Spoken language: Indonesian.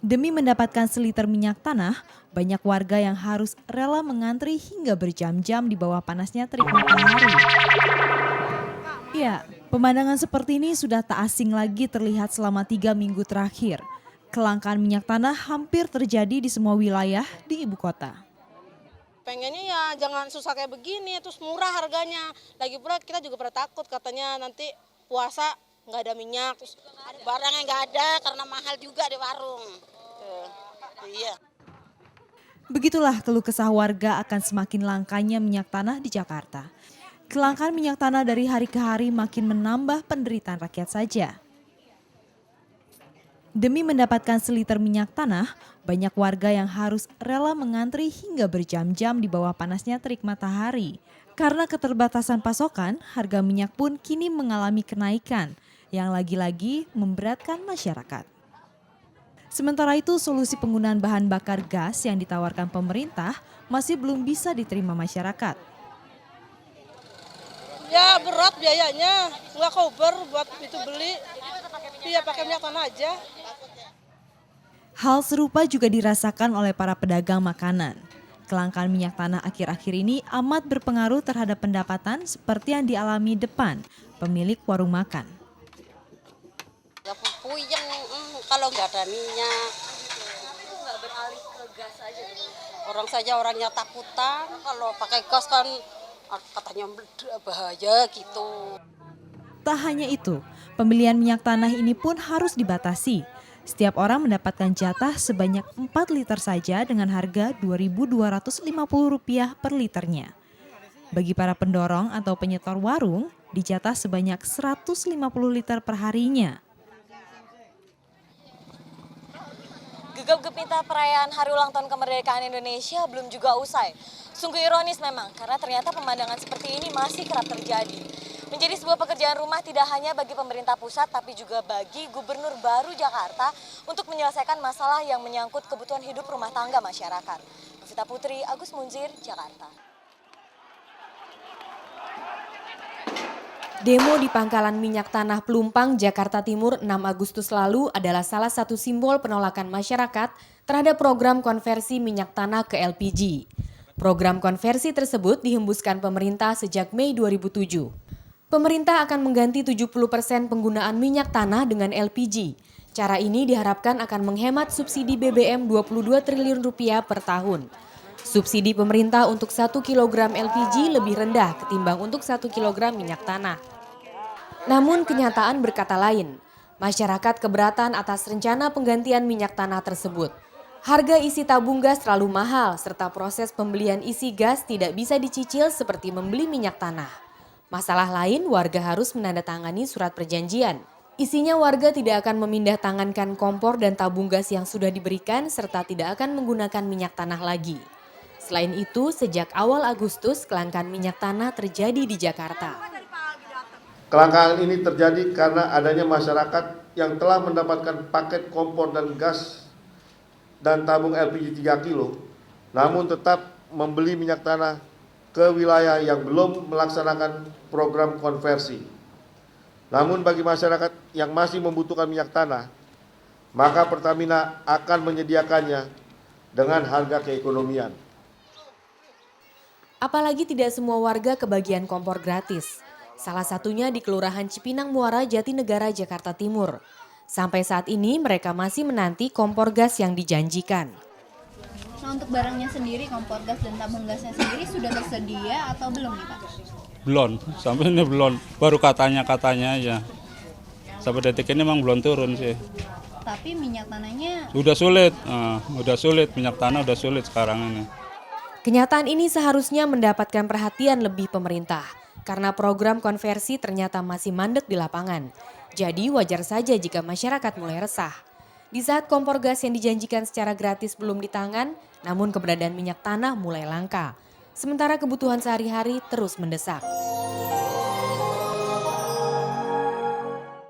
Demi mendapatkan seliter minyak tanah, banyak warga yang harus rela mengantri hingga berjam-jam di bawah panasnya terik matahari. Ya, pemandangan seperti ini sudah tak asing lagi terlihat selama 3 minggu terakhir. Kelangkaan minyak tanah hampir terjadi di semua wilayah di ibu kota. Pengennya ya jangan susah kayak begini, terus murah harganya. Lagi pula kita juga pernah takut katanya nanti puasa nggak ada minyak, terus barangnya nggak ada karena mahal juga di warung. Tuh, iya. Begitulah keluh kesah warga akan semakin langkanya minyak tanah di Jakarta. Kelangkaan minyak tanah dari hari ke hari makin menambah penderitaan rakyat saja. Demi mendapatkan seliter minyak tanah, banyak warga yang harus rela mengantri hingga berjam-jam di bawah panasnya terik matahari. Karena keterbatasan pasokan, harga minyak pun kini mengalami kenaikan yang lagi-lagi memberatkan masyarakat. Sementara itu, solusi penggunaan bahan bakar gas yang ditawarkan pemerintah masih belum bisa diterima masyarakat. Ya berat biayanya, nggak cover buat itu beli. Iya pakai minyak tanah aja. Hal serupa juga dirasakan oleh para pedagang makanan. Kelangkaan minyak tanah akhir-akhir ini amat berpengaruh terhadap pendapatan seperti yang dialami Depan, pemilik warung makan. Nggak puyeng kalau nggak ada minyak. Nggak beralih ke gas aja. Orang saja orangnya takutan, kalau pakai gas kan katanya bahaya gitu. Tak hanya itu, pembelian minyak tanah ini pun harus dibatasi. Setiap orang mendapatkan jatah sebanyak 4 liter saja dengan harga Rp2.250 per liternya. Bagi para pendorong atau penyetor warung, dijatah sebanyak 150 liter per harinya. Gegap gempita perayaan Hari Ulang Tahun Kemerdekaan Indonesia belum juga usai. Sungguh ironis memang, karena ternyata pemandangan seperti ini masih kerap terjadi. Menjadi sebuah pekerjaan rumah tidak hanya bagi pemerintah pusat, tapi juga bagi Gubernur baru Jakarta untuk menyelesaikan masalah yang menyangkut kebutuhan hidup rumah tangga masyarakat. Novita Putri, Agus Munzir, Jakarta. Demo di pangkalan minyak tanah Pelumpang, Jakarta Timur 6 Agustus lalu adalah salah satu simbol penolakan masyarakat terhadap program konversi minyak tanah ke LPG. Program konversi tersebut dihembuskan pemerintah sejak Mei 2007. Pemerintah akan mengganti 70% penggunaan minyak tanah dengan LPG. Cara ini diharapkan akan menghemat subsidi BBM Rp22 triliun per tahun. Subsidi pemerintah untuk 1 kg LPG lebih rendah ketimbang untuk 1 kg minyak tanah. Namun kenyataan berkata lain. Masyarakat keberatan atas rencana penggantian minyak tanah tersebut. Harga isi tabung gas terlalu mahal serta proses pembelian isi gas tidak bisa dicicil seperti membeli minyak tanah. Masalah lain, warga harus menandatangani surat perjanjian. Isinya warga tidak akan memindah tangankan kompor dan tabung gas yang sudah diberikan serta tidak akan menggunakan minyak tanah lagi. Selain itu, sejak awal Agustus kelangkaan minyak tanah terjadi di Jakarta. Kelangkaan ini terjadi karena adanya masyarakat yang telah mendapatkan paket kompor dan gas dan tabung LPG 3 kilo, namun tetap membeli minyak tanah ke wilayah yang belum melaksanakan program konversi. Namun bagi masyarakat yang masih membutuhkan minyak tanah, maka Pertamina akan menyediakannya dengan harga keekonomian. Apalagi tidak semua warga kebagian kompor gratis. Salah satunya di Kelurahan Cipinang Muara, Jatinegara, Jakarta Timur. Sampai saat ini mereka masih menanti kompor gas yang dijanjikan. Nah, untuk barangnya sendiri, kompor gas dan tabung gasnya sendiri sudah tersedia atau belum nih Pak? Belum, sampai ini belum. Baru katanya aja. Sampai detik ini memang belum turun sih. Tapi minyak tanahnya Udah sulit, minyak tanah udah sulit sekarang ini. Kenyataan ini seharusnya mendapatkan perhatian lebih pemerintah. Karena program konversi ternyata masih mandek di lapangan. Jadi wajar saja jika masyarakat mulai resah. Di saat kompor gas yang dijanjikan secara gratis belum di tangan, namun keberadaan minyak tanah mulai langka. Sementara kebutuhan sehari-hari terus mendesak.